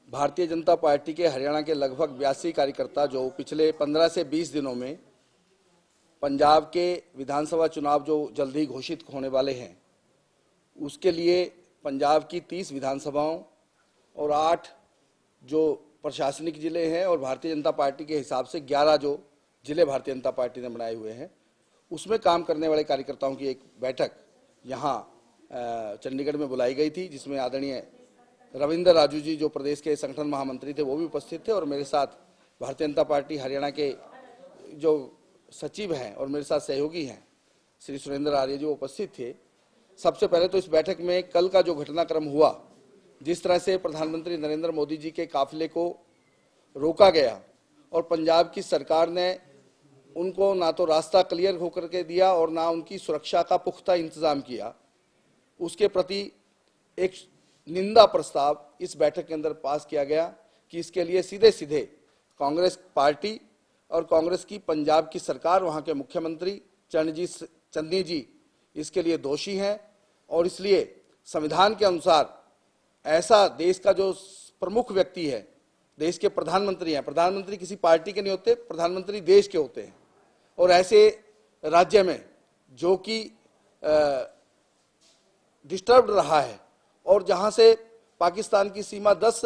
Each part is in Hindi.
भारतीय जनता पार्टी के हरियाणा के लगभग 82 कार्यकर्ता जो पिछले 15 से 20 दिनों में पंजाब के विधानसभा चुनाव जो जल्द ही घोषित होने वाले हैं, उसके लिए पंजाब की 30 विधानसभाओं और 8 जो प्रशासनिक जिले हैं और भारतीय जनता पार्टी के हिसाब से 11 जो जिले भारतीय जनता पार्टी ने बनाए हुए हैं, उसमें काम करने वाले कार्यकर्ताओं की एक बैठक यहाँ चंडीगढ़ में बुलाई गई थी, जिसमें आदरणीय रविंद्र राजू जी जो प्रदेश के संगठन महामंत्री थे वो भी उपस्थित थे और मेरे साथ भारतीय जनता पार्टी हरियाणा के जो सचिव हैं और मेरे साथ सहयोगी हैं श्री सुरेंद्र आर्य जी वो उपस्थित थे। सबसे पहले तो इस बैठक में कल का जो घटनाक्रम हुआ, जिस तरह से प्रधानमंत्री नरेंद्र मोदी जी के काफिले को रोका गया और पंजाब की सरकार ने उनको ना तो रास्ता क्लियर होकर के दिया और ना उनकी सुरक्षा का पुख्ता इंतजाम किया, उसके प्रति एक निंदा प्रस्ताव इस बैठक के अंदर पास किया गया कि इसके लिए सीधे सीधे कांग्रेस पार्टी और कांग्रेस की पंजाब की सरकार, वहां के मुख्यमंत्री चन्नी जी इसके लिए दोषी हैं और इसलिए संविधान के अनुसार ऐसा देश का जो प्रमुख व्यक्ति है, देश के प्रधानमंत्री हैं, प्रधानमंत्री किसी पार्टी के नहीं होते, प्रधानमंत्री देश के होते हैं, और ऐसे राज्य में जो कि डिस्टर्ब्ड रहा है और जहां से पाकिस्तान की सीमा 10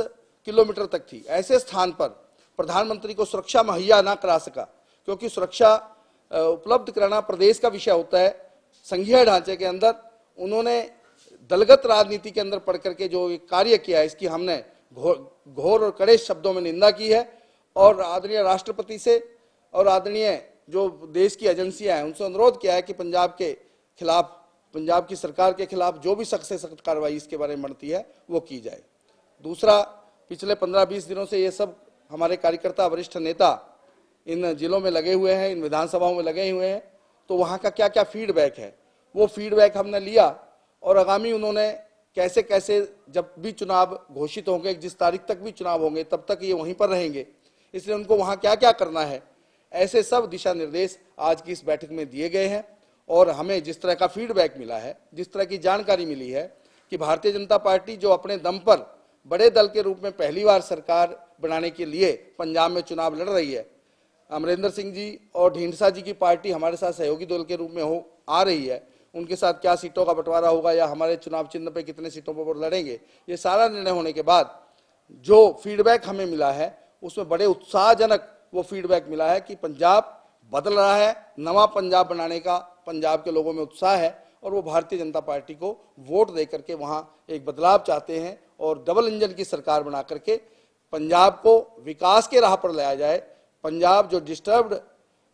किलोमीटर तक थी, ऐसे स्थान पर प्रधानमंत्री को सुरक्षा मुहैया ना करा सका, क्योंकि सुरक्षा उपलब्ध कराना प्रदेश का विषय होता है। संघीय ढांचे के अंदर उन्होंने दलगत राजनीति के अंदर पढ़ करके जो कार्य किया है, इसकी हमने घोर और कड़े शब्दों में निंदा की है और आदरणीय राष्ट्रपति से और आदरणीय जो देश की एजेंसियां हैं उनसे अनुरोध किया है कि पंजाब के खिलाफ, पंजाब की सरकार के खिलाफ जो भी सख्त से सख्त कार्रवाई इसके बारे में बनती है वो की जाए। दूसरा, पिछले 15-20 दिनों से ये सब हमारे कार्यकर्ता, वरिष्ठ नेता इन जिलों में लगे हुए हैं, इन विधानसभाओं में लगे हुए हैं, तो वहाँ का क्या क्या फीडबैक है वो फीडबैक हमने लिया और आगामी उन्होंने कैसे कैसे जब भी चुनाव घोषित होंगे, जिस तारीख तक भी चुनाव होंगे तब तक ये वहीं पर रहेंगे, इसलिए उनको वहाँ क्या क्या करना है, ऐसे सब दिशा निर्देश आज की इस बैठक में दिए गए हैं। और हमें जिस तरह का फीडबैक मिला है, जिस तरह की जानकारी मिली है कि भारतीय जनता पार्टी जो अपने दम पर बड़े दल के रूप में पहली बार सरकार बनाने के लिए पंजाब में चुनाव लड़ रही है, अमरिंदर सिंह जी और ढींढसा जी की पार्टी हमारे साथ सहयोगी दल के रूप में आ रही है, उनके साथ क्या सीटों का बंटवारा होगा या हमारे चुनाव चिन्ह पे कितने सीटों पर लड़ेंगे, ये सारा निर्णय होने के बाद जो फीडबैक हमें मिला है उसमें बड़े उत्साहजनक वो फीडबैक मिला है कि पंजाब बदल रहा है, नवा पंजाब बनाने का पंजाब के लोगों में उत्साह है और वो भारतीय जनता पार्टी को वोट दे करके वहां एक बदलाव चाहते हैं और डबल इंजन की सरकार बना करके पंजाब को विकास के राह पर लाया जाए। पंजाब जो डिस्टर्ब्ड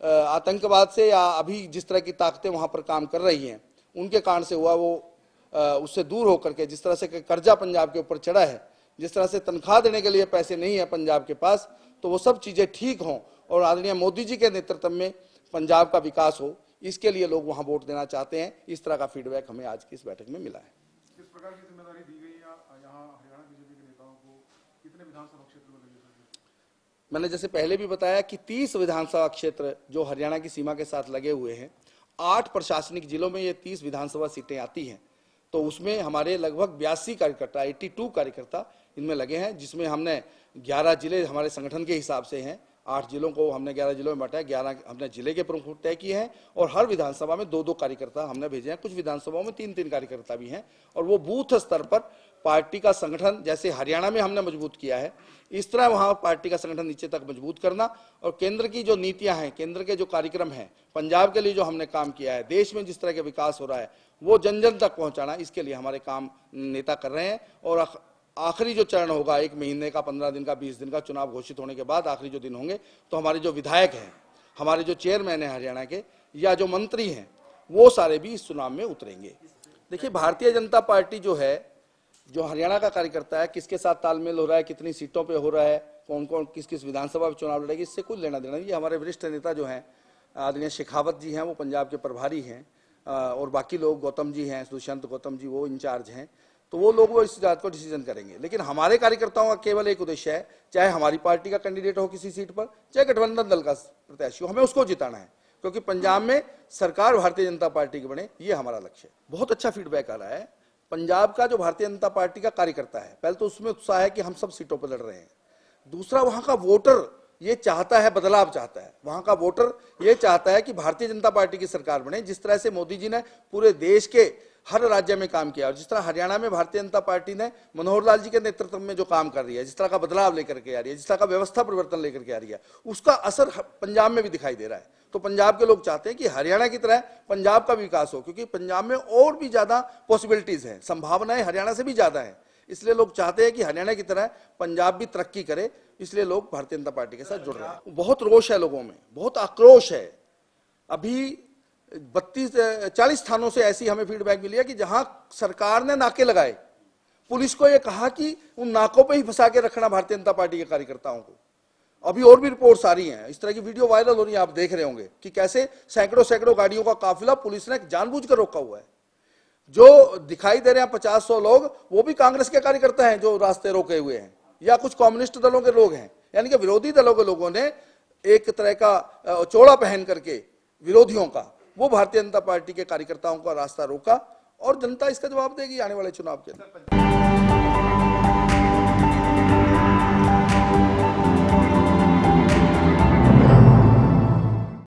आतंकवाद से या अभी जिस तरह की ताकतें वहां पर काम कर रही हैं उनके कारण से हुआ, वो उससे दूर होकर के जिस तरह से कर्जा पंजाब के ऊपर चढ़ा है, जिस तरह से तनख्वाह देने के लिए पैसे नहीं है पंजाब के पास, तो वो सब चीजें ठीक हों और आदरणीय मोदी जी के नेतृत्व में पंजाब का विकास हो, इसके लिए लोग वहां वोट देना चाहते हैं। इस तरह का फीडबैक हमें आज की इस बैठक में मिला है। किस प्रकार की जिम्मेदारी दी गई यहाँ हरियाणा बीजेपी के नेताओं को, कितने विधानसभा क्षेत्र में लगे? मैंने जैसे पहले भी बताया कि 30 विधानसभा क्षेत्र जो हरियाणा की सीमा के साथ लगे हुए हैं, 8 प्रशासनिक जिलों में ये 30 विधानसभा सीटें आती हैं, तो उसमें हमारे लगभग 82 कार्यकर्ता, 82 कार्यकर्ता इनमें लगे हैं, जिसमें हमने 11 जिले हमारे संगठन के हिसाब से हैं, 8 जिलों को हमने 11 जिलों में बांटा है, 11 हमने जिले के प्रमुख तय किए हैं और हर विधानसभा में 2-2 कार्यकर्ता हमने भेजे हैं, कुछ विधानसभाओं में 3-3 कार्यकर्ता भी हैं और वो बूथ स्तर पर पार्टी का संगठन जैसे हरियाणा में हमने मजबूत किया है, इस तरह वहां पार्टी का संगठन नीचे तक मजबूत करना और केंद्र की जो नीतियां हैं, केंद्र के जो कार्यक्रम हैं, पंजाब के लिए जो हमने काम किया है, देश में जिस तरह के विकास हो रहा है वो जन जन तक पहुंचाना, इसके लिए हमारे काम नेता कर रहे हैं। और आखिरी जो चरण होगा 1 महीने का, 15 दिन का, 20 दिन का चुनाव घोषित होने के बाद आखिरी जो दिन होंगे, तो हमारे जो विधायक हैं, हमारे जो चेयरमैन हैं हरियाणा के या जो मंत्री हैं, वो सारे भी इस चुनाव में उतरेंगे। देखिए, भारतीय जनता पार्टी जो है, जो हरियाणा का कार्यकर्ता है, किसके साथ तालमेल हो रहा है, कितनी सीटों पे हो रहा है, कौन कौन किस किस विधानसभा में चुनाव लड़ेगी, इससे कुछ लेना देना नहीं। ये हमारे वरिष्ठ नेता जो हैं आदरणीय शेखावत जी हैं, वो पंजाब के प्रभारी हैं और बाकी लोग गौतम जी हैं, दुष्यंत गौतम जी वो इंचार्ज हैं, तो वो लोग वो इस बात को डिसीजन करेंगे। लेकिन हमारे कार्यकर्ताओं का केवल एक उद्देश्य है, चाहे हमारी पार्टी का कैंडिडेट हो किसी सीट पर, चाहे गठबंधन दल का प्रत्याशी हो, हमें उसको जिताना है, क्योंकि पंजाब में सरकार भारतीय जनता पार्टी की बने, ये हमारा लक्ष्य है। बहुत अच्छा फीडबैक आ रहा है पंजाब का जो भारतीय जनता पार्टी का कार्यकर्ता है, पहले तो उसमें उत्साह है कि हम सब सीटों पर लड़ रहे हैं। दूसरा, वहां का वोटर ये चाहता है, बदलाव चाहता है। वहां का वोटर ये चाहता है कि भारतीय जनता पार्टी की सरकार बने। जिस तरह से मोदी जी ने पूरे देश के हर राज्य में काम किया और जिस तरह हरियाणा में भारतीय जनता पार्टी ने मनोहर लाल जी के नेतृत्व में जो काम कर रही है, जिस तरह का बदलाव लेकर के आ रही है, जिस तरह का व्यवस्था परिवर्तन लेकर के आ रही है, उसका असर पंजाब में भी दिखाई दे रहा है। तो पंजाब के लोग चाहते हैं कि हरियाणा की तरह पंजाब का विकास हो, क्योंकि पंजाब में और भी ज्यादा पॉसिबिलिटीज हैं, संभावनाएं हरियाणा से भी ज्यादा है। इसलिए लोग चाहते हैं कि हरियाणा की तरह पंजाब भी तरक्की करे, इसलिए लोग भारतीय जनता पार्टी के साथ जुड़ रहे हैं। बहुत रोष है लोगों में, बहुत आक्रोश है। अभी 40 स्थानों से ऐसी हमें फीडबैक मिली है कि जहां सरकार ने नाके लगाए, पुलिस को यह कहा कि उन नाकों पे ही फंसा के रखना भारतीय जनता पार्टी के कार्यकर्ताओं को। अभी और भी रिपोर्ट्स आ रही हैं, इस तरह की वीडियो वायरल हो रही है, आप देख रहे होंगे कि कैसे सैकड़ों गाड़ियों का काफिला पुलिस ने जानबूझकर रोका हुआ है। जो दिखाई दे रहे हैं 50-100 लोग, वो भी कांग्रेस के कार्यकर्ता हैं जो रास्ते रोके हुए हैं, या कुछ कम्युनिस्ट दलों के लोग हैं। यानी कि विरोधी दलों के लोगों ने एक तरह का चोला पहन करके विरोधियों का, वो भारतीय जनता पार्टी के कार्यकर्ताओं का रास्ता रोका और जनता इसका जवाब देगी आने वाले चुनाव के अंदर।